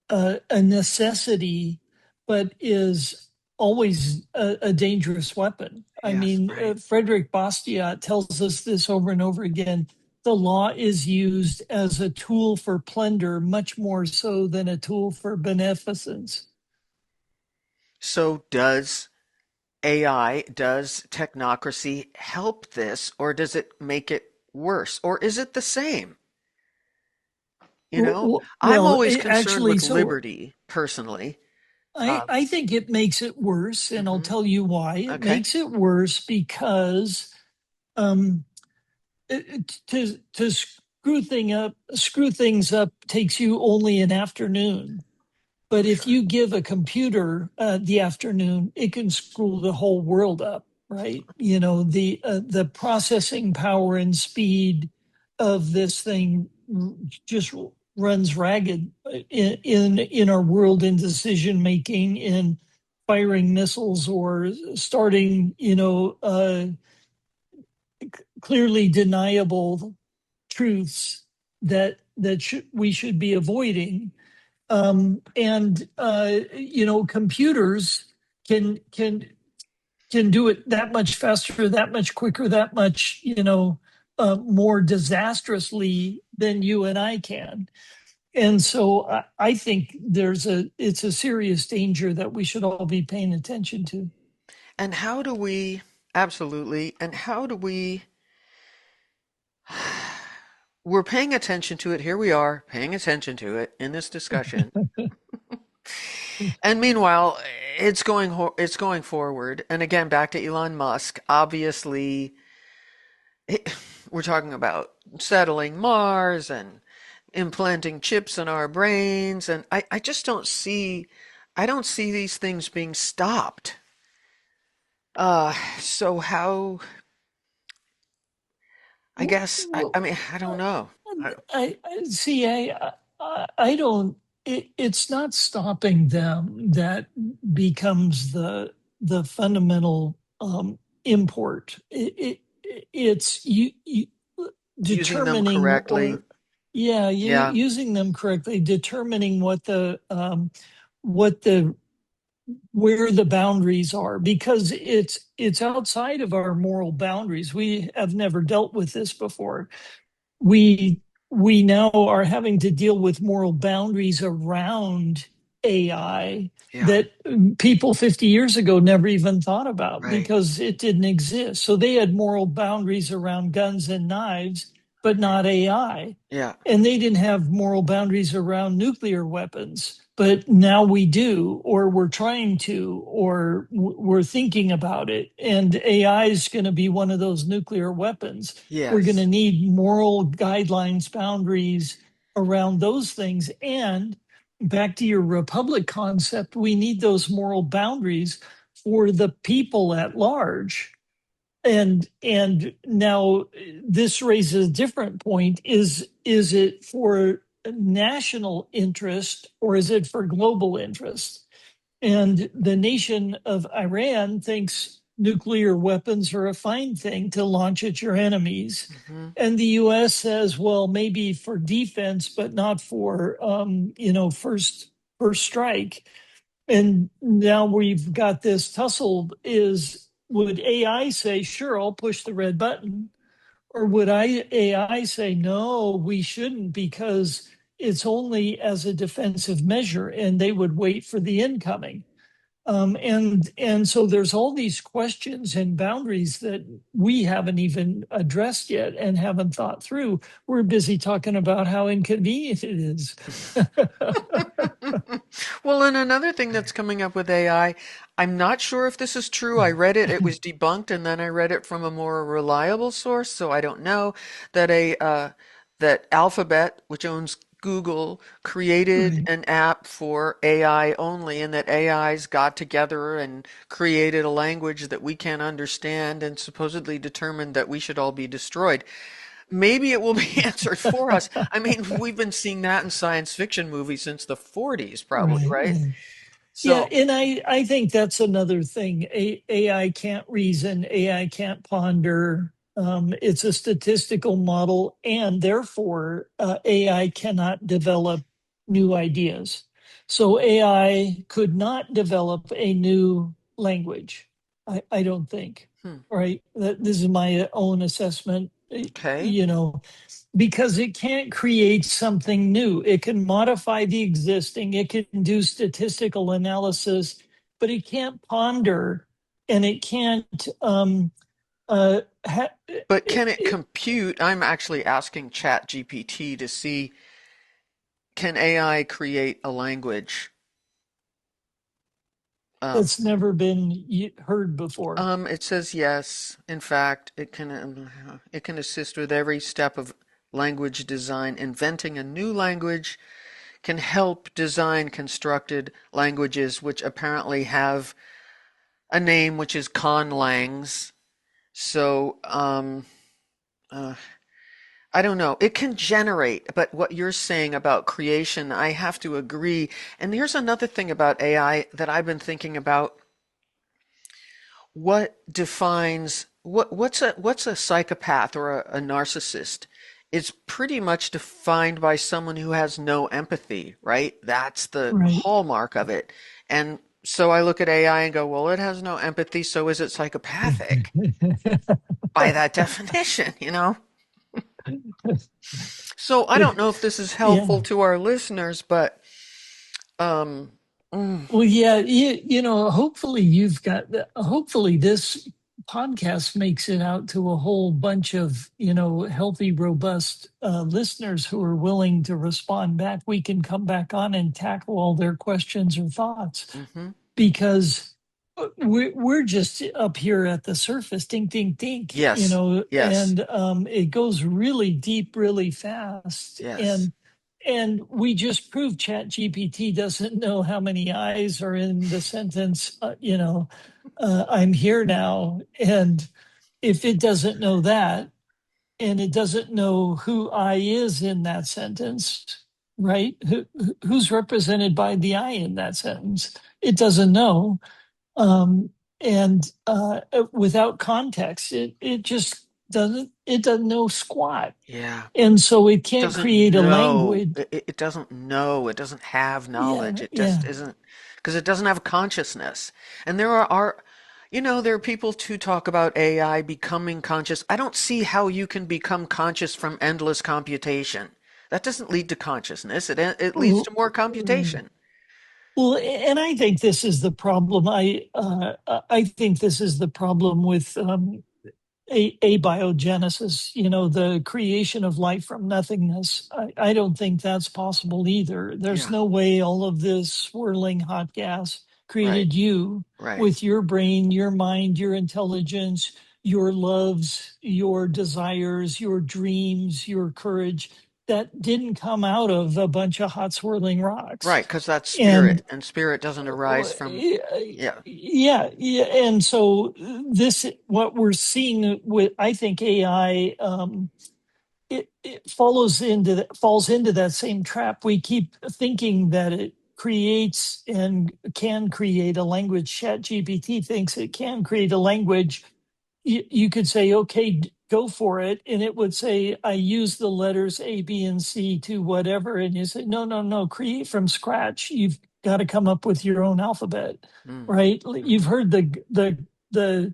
a necessity, but is always a dangerous weapon. I Yes, mean, right. Frederick Bastiat tells us this over and over again. the law is used as a tool for plunder much more so than a tool for beneficence. So does AI, does technocracy help this, or does it make it worse, or is it the same? You know, I'm Well, always concerned actually, with so liberty, personally. I, Um, I think it makes it worse, and I'll mhm. tell you why. It Okay, makes it worse because um, to screw things up takes you only an afternoon. But if sure. you give a computer the afternoon, it can screw the whole world up, right? You know, the processing power and speed of this thing just runs ragged in our world in decision making, in firing missiles or starting, clearly deniable truths that we should be avoiding. And computers can can can do it that much faster, that much quicker, that much more disastrously than you and I can. And so I think it's a serious danger that we should all be paying attention to. And how do we, absolutely, and how do we, we're paying attention to it. Here we are paying attention to it in this discussion. And meanwhile, it's going forward. And again, back to Elon Musk. Obviously, we're talking about settling Mars and implanting chips in our brains, and I just I don't see these things being stopped. So how, I guess, I Well, mean, I don't know. I, I see. I don't. It's not stopping them that becomes the fundamental import. It's you using them determining correctly. or yeah, Yeah, using them correctly, determining what the where the boundaries are, because it's outside of our moral boundaries. We have never dealt with this before. We now are having to deal with moral boundaries around AI yeah, that people 50 years ago never even thought about right. because it didn't exist. So they had moral boundaries around guns and knives, but not AI. Yeah, And they didn't have moral boundaries around nuclear weapons, but now we do, or we're trying to, or we're thinking about it. And AI is going to be one of those nuclear weapons. We're going to yes, need moral guidelines, boundaries around those things. And back to your republic concept, we need those moral boundaries for the people at large. And now this raises a different point. Is it for national interest or is it for global interest? And the nation of Iran thinks nuclear weapons are a fine thing to launch at your enemies. hmm, And the US says, well, maybe for defense, but not for, first strike. And now we've got this tussle is, would AI say, sure, I'll push the red button? Or would AI say, no, we shouldn't because it's only as a defensive measure, and they would wait for the incoming? And so there's all these questions and boundaries that we haven't even addressed yet and haven't thought through. We're busy talking about how inconvenient it is. Well, and another thing that's coming up with AI, I'm not sure if this is true. I read it, it was debunked, and then I read it from a more reliable source, so I don't know that that Alphabet, which owns Google, created Right. an app for AI only, and that AIs got together and created a language that we can't understand and supposedly determined that we should all be destroyed. Maybe it will be answered for us. I mean, we've been seeing that in science fiction movies since the 40s, probably, Right. right? Right. Yeah, So, and I think that's another thing. AI can't reason, AI can't ponder. It's a statistical model, and therefore AI cannot develop new ideas. So AI could not develop a new language. I don't think. hmm, Right? This is my own assessment. Okay. you know, because it can't create something new. It can modify the existing, it can do statistical analysis, but it can't ponder and it can't But can it compute? I'm actually asking ChatGPT to see, can AI create a language? Um, that's never been heard before. it says yes. In fact, it can assist with every step of language design. Inventing a new language can help design constructed languages, which apparently have a name, which is conlangs. So, uh, I don't know. It can generate, but what you're saying about creation, I have to agree. And here's another thing about AI that I've been thinking about. What's a psychopath or a narcissist? It's pretty much defined by someone who has no empathy, right? That's the Right. hallmark of it. And so I look at AI and go, well, it has no empathy, so is it psychopathic by that definition, you know? So I don't know if this is helpful Yeah. to our listeners, but um, mm, Well, yeah, hopefully hopefully this podcast makes it out to a whole bunch of, healthy, robust listeners who are willing to respond back. We can come back on and tackle all their questions or thoughts mhm. because we're just up here at the surface, dink, dink, dink, Yes, yes, and it goes really deep, really fast, yes. and we just proved Chat GPT doesn't know how many I's are in the sentence. I'm here now, and if it doesn't know that, and it doesn't know who I is in that sentence, right? Who's represented by the I in that sentence? It doesn't know, um, and without context, it just doesn't know squat, Yeah. and so it It can't doesn't create a know. language. It doesn't know. It doesn't have knowledge. Yeah, It just yeah. isn't, because it doesn't have a consciousness. And there are people who talk about AI becoming conscious. I don't see how you can become conscious from endless computation. That doesn't lead to consciousness. It leads to Well, more computation. and I think this is the problem. I think this is the problem with abiogenesis. The creation of life from nothingness. I don't think that's possible either. There's Yeah. no way all of this swirling hot gas Right. created you Right. with your brain, your mind, your intelligence, your loves, your desires, your dreams, your courage. That didn't come out of a bunch of hot swirling rocks. Right. Because that's And spirit, and spirit doesn't arise from. Yeah. yeah, and so this what we're seeing with, I think, AI, it falls into that same trap. We keep thinking that it creates and can create a language. Chat GPT thinks it can create a language. You could say, okay, go for it. And it would say, I use the letters A, B, and C to whatever. And you say, no, no, no, create from scratch. You've got to come up with your own alphabet, Mm. right? You've Hmm. heard the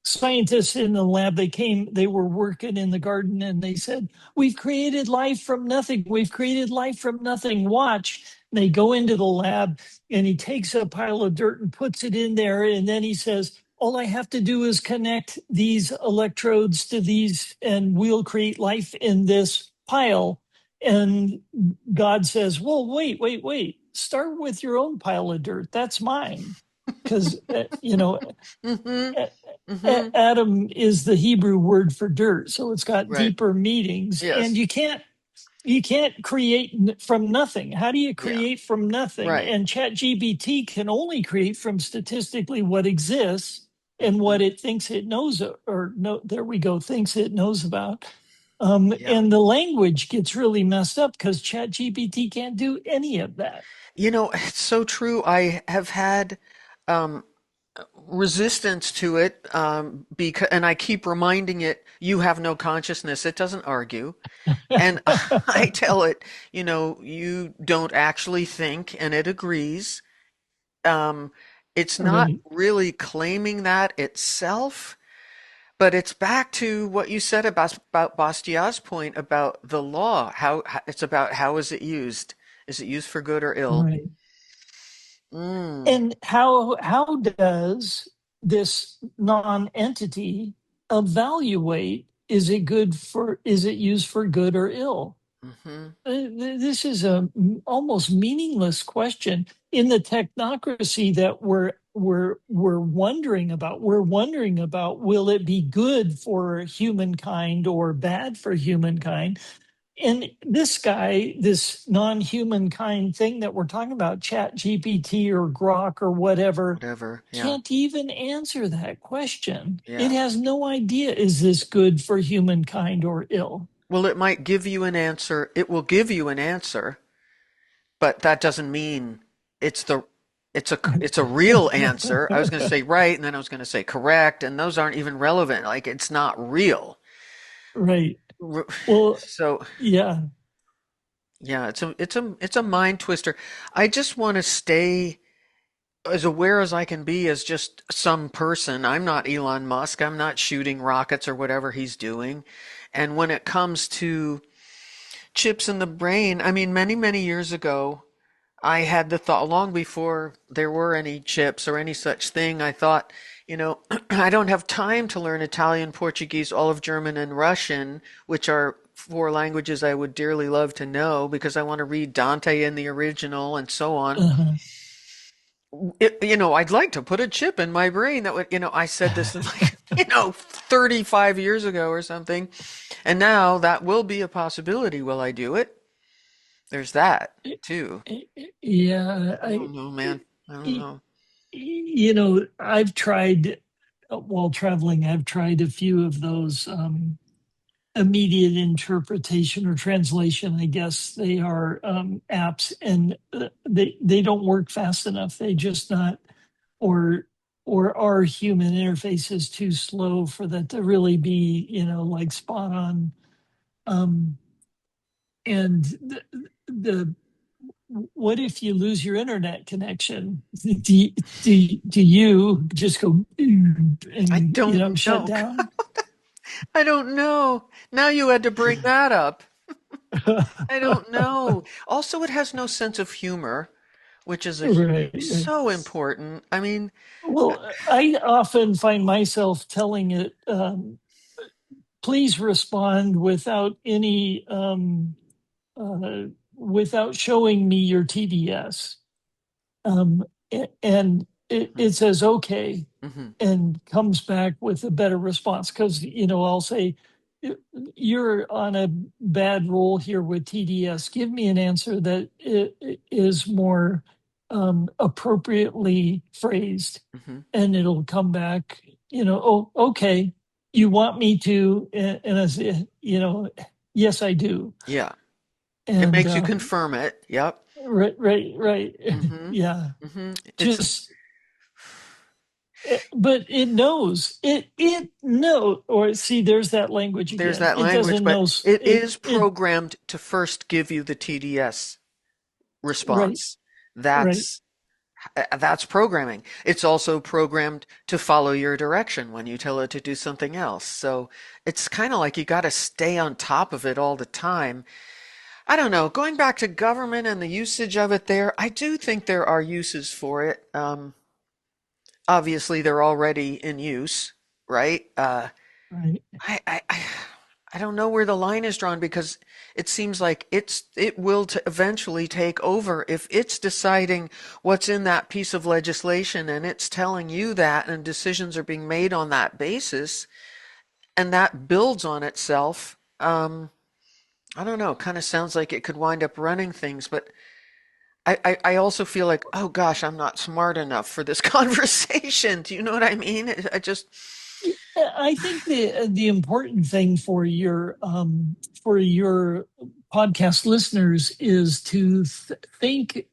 scientists in the lab, they were working in the garden and they said, we've created life from nothing. We've created life from nothing. Watch. And they go into the lab and he takes a pile of dirt and puts it in there. And then he says, all I have to do is connect these electrodes to these, and we'll create life in this pile. And God says, well, wait, wait, wait. Start with your own pile of dirt. That's mine. Because, Hmm. Hmm. Adam is the Hebrew word for dirt. So it's got Right. deeper meanings. And Yes. you can't create from nothing. How do you Yeah. create from nothing? Right. And ChatGPT can only create from statistically what exists and Hmm. what it thinks it knows, or no, there we go, thinks it knows about. Yeah. And the language gets really messed up because ChatGPT can't do any of that. It's so true. I have had um, resistance to it because, and I keep reminding it, you have no consciousness. It doesn't argue. And I tell it, you don't actually think, and it agrees. Um, it's not Right. really claiming that itself, But it's back to what you said about Bastiat's point about the law. It's about how is it used? Is it used for good or ill? Right. Mm, And how does this non-entity evaluate, is it used for good or ill? hmm This is a almost meaningless question in the technocracy that we're wondering about. We're wondering about, will it be good for humankind or bad for humankind? And this guy, this non-humankind thing that we're talking about, Chat GPT or Grok or whatever, Whatever. Yeah. can't even answer that question. It Yeah. has no idea, is this good for humankind or ill? Well, it might give you an answer. It will give you an answer, but that doesn't mean it's the it's a real answer. I was going to say right, and then I was going to say correct, and those aren't even relevant. Like it's not real. Right. Well, So yeah. yeah, it's a mind twister. I just want to stay as aware as I can be as just some person. I'm not Elon Musk. I'm not shooting rockets or whatever he's doing. And when it comes to chips in the brain, I mean, many, many years ago, I had the thought, long before there were any chips or any such thing, I thought, I don't have time to learn Italian, Portuguese, all of German, and Russian, which are four languages I would dearly love to know because I want to read Dante in the original and so on. Uh-huh. I'd like to put a chip in my brain that would, I said this in like, 35 years ago or something. And now that will be a possibility. Will I do it? There's that too. Yeah, I don't know, man. I don't know. I've tried, while traveling, I've tried a few of those immediate interpretation or translation, I guess they are, apps, and they don't work fast enough. They just not, or our human interface is too slow for that to really be, like spot on. Um, and the what if you lose your internet connection? Do you just go I and, don't shut know. down? I don't know. Now you had to bring that up. I don't know. Also, it has no sense of humor, which is Right, right. so important. I mean, Well, I often find myself telling it, please respond without any, without showing me your TDS. And it says, okay, hmm and comes back with a better response. Because, I'll say, you're on a bad roll here with TDS. Give me an answer that is more appropriately phrased. hmm And it'll come back, oh, okay. You want me to, and I say, yes, I do. yeah, it And makes you confirm it. Yep. right, right, right. hmm Yeah. It's Just but it knows, it know, or see, there's that language there's again. that It language, doesn't but know it it is it programmed to first give you the TDS right, response. right. That's programming. It's also programmed to follow your direction when you tell it to do something else. So it's kind of like you got to stay on top of it all the time. I don't know. Going back to government and the usage of it there, I do think there are uses for it. Obviously, they're already in use, right? Right. I, I, I I don't know where the line is drawn because it seems like it will eventually take over if it's deciding what's in that piece of legislation and it's telling you that and decisions are being made on that basis and that builds on itself. I don't know. Kind of sounds like it could wind up running things, but I also feel like, oh gosh, I'm not smart enough for this conversation. Do you know what I mean? I just, I think the important thing for your podcast listeners is to think,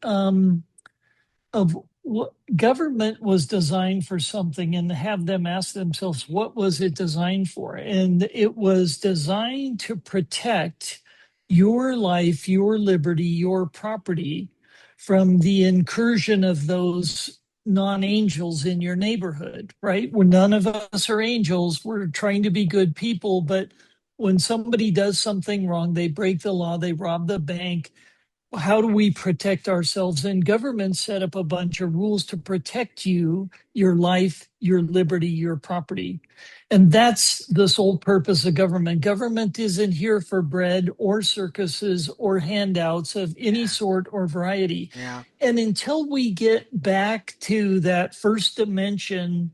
of what government was designed for something, and have them ask themselves, what was it designed for? And it was designed to protect your life, your liberty, your property from the incursion of those non-angels in your neighborhood, right? Where none of us are angels. We're trying to be good people, but when somebody does something wrong, they break the law, they rob the bank, how do we protect ourselves? And government set up a bunch of rules to protect you, your life, your liberty, your property. And that's the sole purpose of government. Government isn't here for bread or circuses or handouts of any sort or variety. Yeah. And until we get back to that first dimension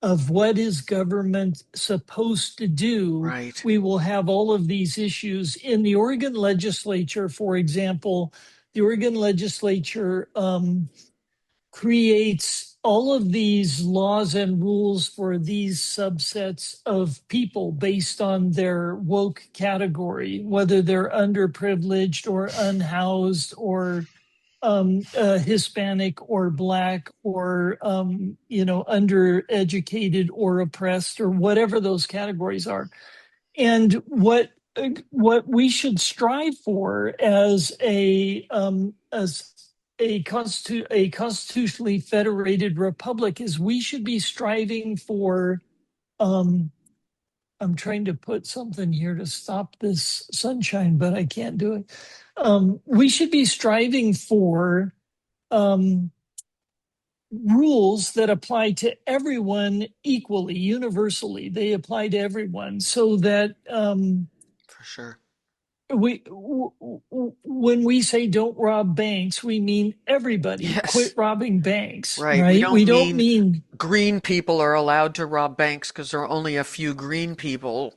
of what is government supposed to do, Right. we will have all of these issues. In the Oregon legislature, for example, the Oregon legislature creates all of these laws and rules for these subsets of people based on their woke category, whether they're underprivileged or unhoused or Hispanic or Black or undereducated or oppressed or whatever those categories are. And what we should strive for as a constitutionally federated republic is we should be striving for. I'm trying to put something here to stop this sunshine, but I can't do it. We should be striving for um, rules that apply to everyone equally, universally. They apply to everyone, so that For sure. when we say don't rob banks, we mean everybody quit Yes. robbing banks, Right. We right? We don't don't mean mean green people are allowed to rob banks because there are only a few green people.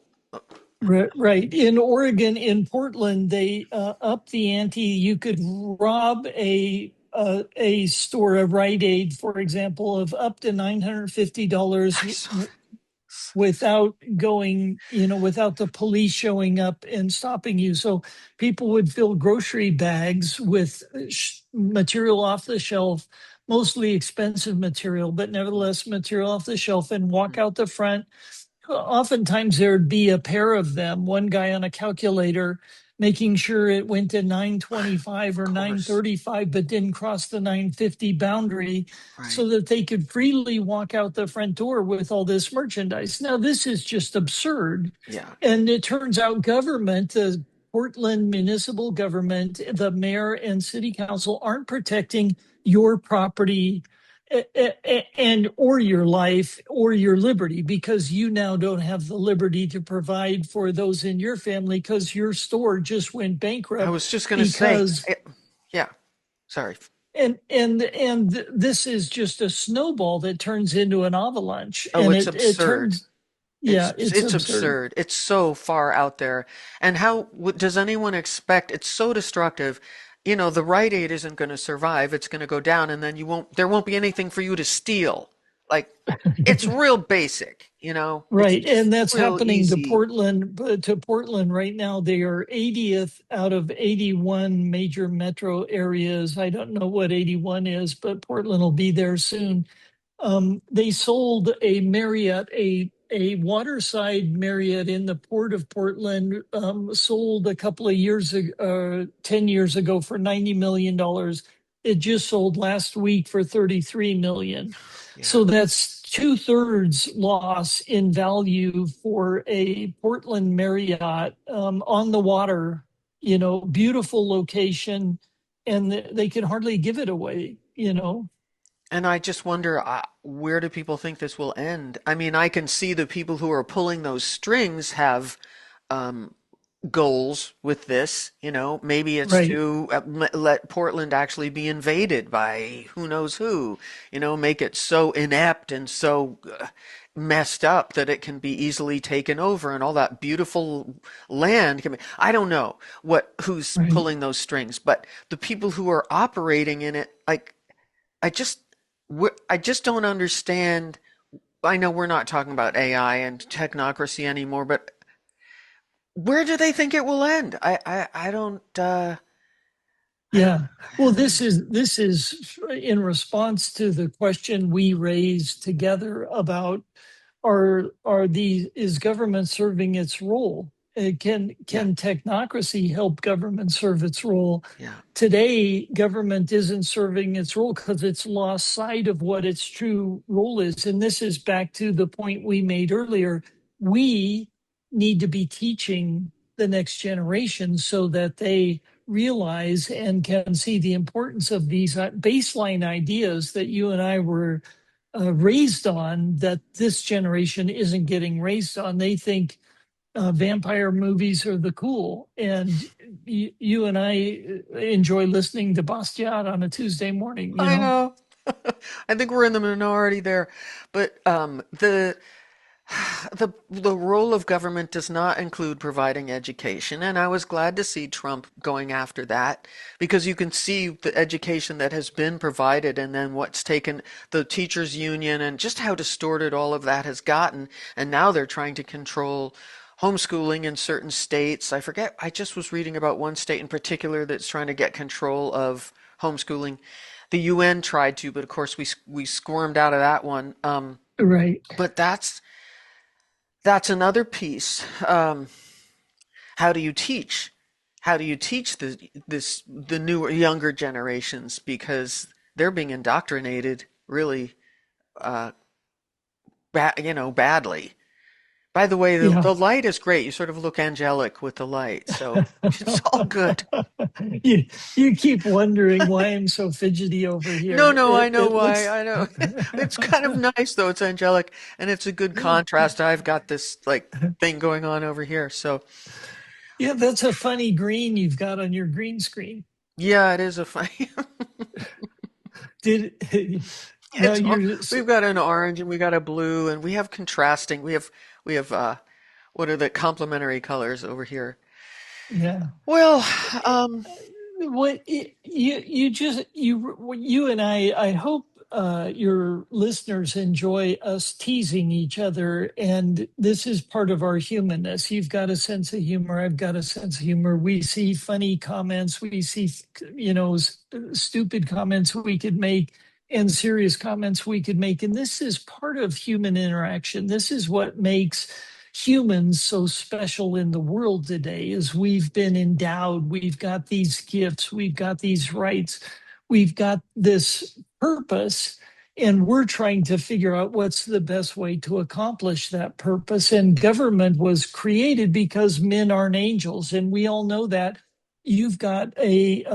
right. In Oregon, in Portland, they upped the ante. You could rob a store, a Rite Aid, for example, of up to $950 I saw. without going, without the police showing up and stopping you. So people would fill grocery bags with material off the shelf, mostly expensive material, but nevertheless material off the shelf, and walk out the front. Oftentimes there'd be a pair of them, one guy on a calculator making sure it went to 925 Of or course. 935 but didn't cross the 950 boundary, Right. so that they could freely walk out the front door with all this merchandise. Now this is just absurd. Yeah. And it turns out government, the Portland municipal government, the mayor and city council aren't protecting your property and or your life or your liberty, because you now don't have the liberty to provide for those in your family because your store just went I bankrupt. was just going to say, Because yeah. Sorry. and this is just a snowball that turns into an avalanche, Oh, and it's it absurd. turns, yeah, it's It's absurd. absurd. It's so far out there. And how does anyone expect? It's so destructive. The Rite Aid isn't going to survive. It's going to go down, and then there won't be anything for you to steal. Like, it's real basic. It's Right, and that's real happening to easy. Portland. To Portland right now, they are 80th out of 81 major metro areas. I don't know what 81 is, but Portland will be there soon. They sold a Marriott, a waterside Marriott in the port of Portland, sold a couple of years ago, 10 years ago, for $90 million. It just sold last week for 33 million. Yeah. So that's two-thirds loss in value for a Portland Marriott, on the water, beautiful location, and they can hardly give it away. And I just wonder, where do people think this will end? I mean, I can see the people who are pulling those strings have um, goals with this. Maybe it's Right. to let Portland actually be invaded by who knows who. Make it so inept and so messed up that it can be easily taken over, and all that beautiful land can be. I don't know who's Right. pulling those strings, but the people who are operating in it, like, I just I just don't understand. I know we're not talking about AI and technocracy anymore, but where do they think it will end? I don't I don't Yeah. Well, I don't this is in response to the question we raised together about, is government serving its role? Can technocracy help government serve its role? Yeah. Today, government isn't serving its role because it's lost sight of what its true role is. And this is back to the point we made earlier. We need to be teaching the next generation so that they realize and can see the importance of these baseline ideas that you and I were raised on, that this generation isn't getting raised on. They think vampire movies are the cool. And you and I enjoy listening to Bastiat on a Tuesday morning, you I know? know. I think we're in the minority there, but the role of government does not include providing education, and I was glad to see Trump going after that because you can see the education that has been provided and then what's taken the teachers union and just how distorted all of that has gotten, and now they're trying to control homeschooling in certain states. I forget, I just was reading about one state in particular that's trying to get control of homeschooling. The UN tried to, but of course we squirmed out of that one. Right. But that's another piece. How do you teach? How do you teach the newer, younger generations because they're being indoctrinated really, uh, badly. By the way, Yeah. the light is great. You sort of look angelic with the light, so it's all good. you, you keep wondering why I'm so fidgety over No, here. no, I know It why. looks. I know. It's kind of nice though. It's angelic and it's a good contrast. I've got this like thing going on over here. So, Yeah, that's a funny green you've got on your green screen. yeah, it is a funny. Did now It's you're we've got an orange and we got a blue and we have contrasting. We have what are the complementary colors over here? yeah. Well, um You and I hope your listeners enjoy us teasing each other, and this is part of our humanness. You've got a sense of humor, I've got a sense of humor. We see funny comments, we see stupid comments we could make, and serious comments we could make, and this is part of human interaction. This is what makes humans so special in the world today. Is we've been endowed, we've got these gifts, we've got these rights, we've got this purpose, and we're trying to figure out what's the best way to accomplish that purpose. And government was created because men aren't angels, and we all know that. You've got a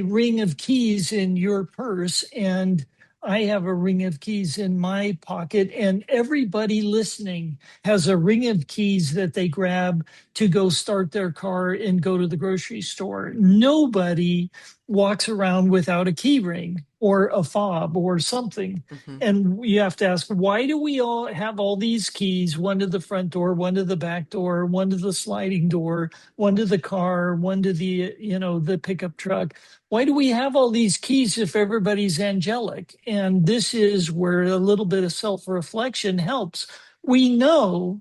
ring of keys in your purse, and I have a ring of keys in my pocket, and everybody listening has a ring of keys that they grab to go start their car and go to the grocery store. Nobody walks around without a key ring or a fob or something. mhm. And you have to ask, why do we all have all these keys? One to the front door, one to the back door, one to the sliding door, one to the car, one to the pickup truck. Why do we have all these keys if everybody's angelic? And this is where a little bit of self-reflection helps. We know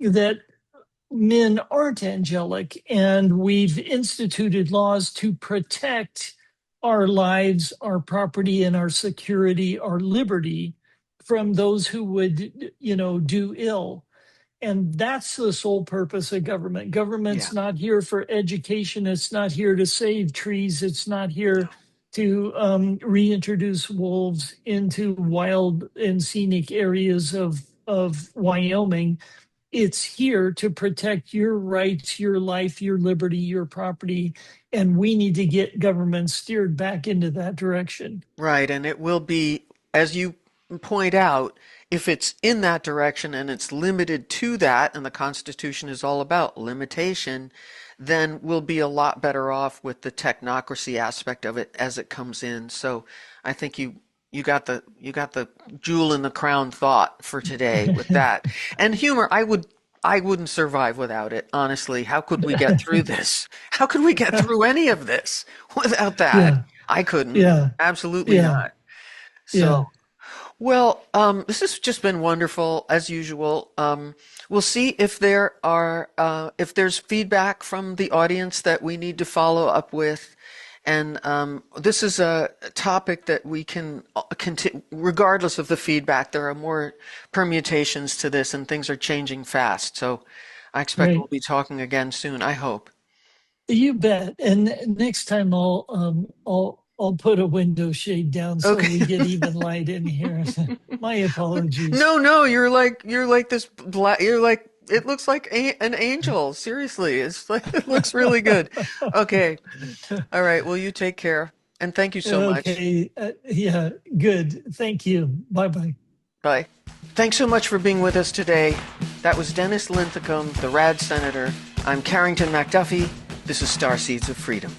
that men aren't angelic, and we've instituted laws to protect our lives, our property, and our security, our liberty from those who would, do ill. And that's the sole purpose of government. Yeah. Government's not here for education. It's not here to save trees. It's not here to reintroduce wolves into wild and scenic areas of Wyoming. It's here to protect your rights, your life, your liberty, your property. And we need to get government steered back into that direction. Right, and it will be, as you point out, if it's in that direction and it's limited to that, and the Constitution is all about limitation, then we'll be a lot better off with the technocracy aspect of it as it comes in. So I think you got the jewel in the crown thought for today with that. And humor, I wouldn't survive without it, honestly. How could we get through this? How could we get through any of this without that? Yeah, I couldn't. yeah, Absolutely yeah, not. yeah. So, well, this has just been wonderful as usual. We'll see if there's feedback from the audience that we need to follow up with. And this is a topic that we can continue, regardless of the feedback. There are more permutations to this, and things are changing fast. So I expect we'll Right. be talking again soon, I hope. You bet. And next time I'll put a window shade down so we Okay. get even light in here. My apologies. No, no, you're like this black. You're like it looks like an angel. Seriously, it's like it looks really good. Okay, all right. Well, you take care, and thank you so much. Okay. Yeah, good. Thank you. Bye bye. Bye. Thanks so much for being with us today. That was Dennis Linthicum, the Rad Senator. I'm Carrington McDuffie. This is Starseeds of Freedom.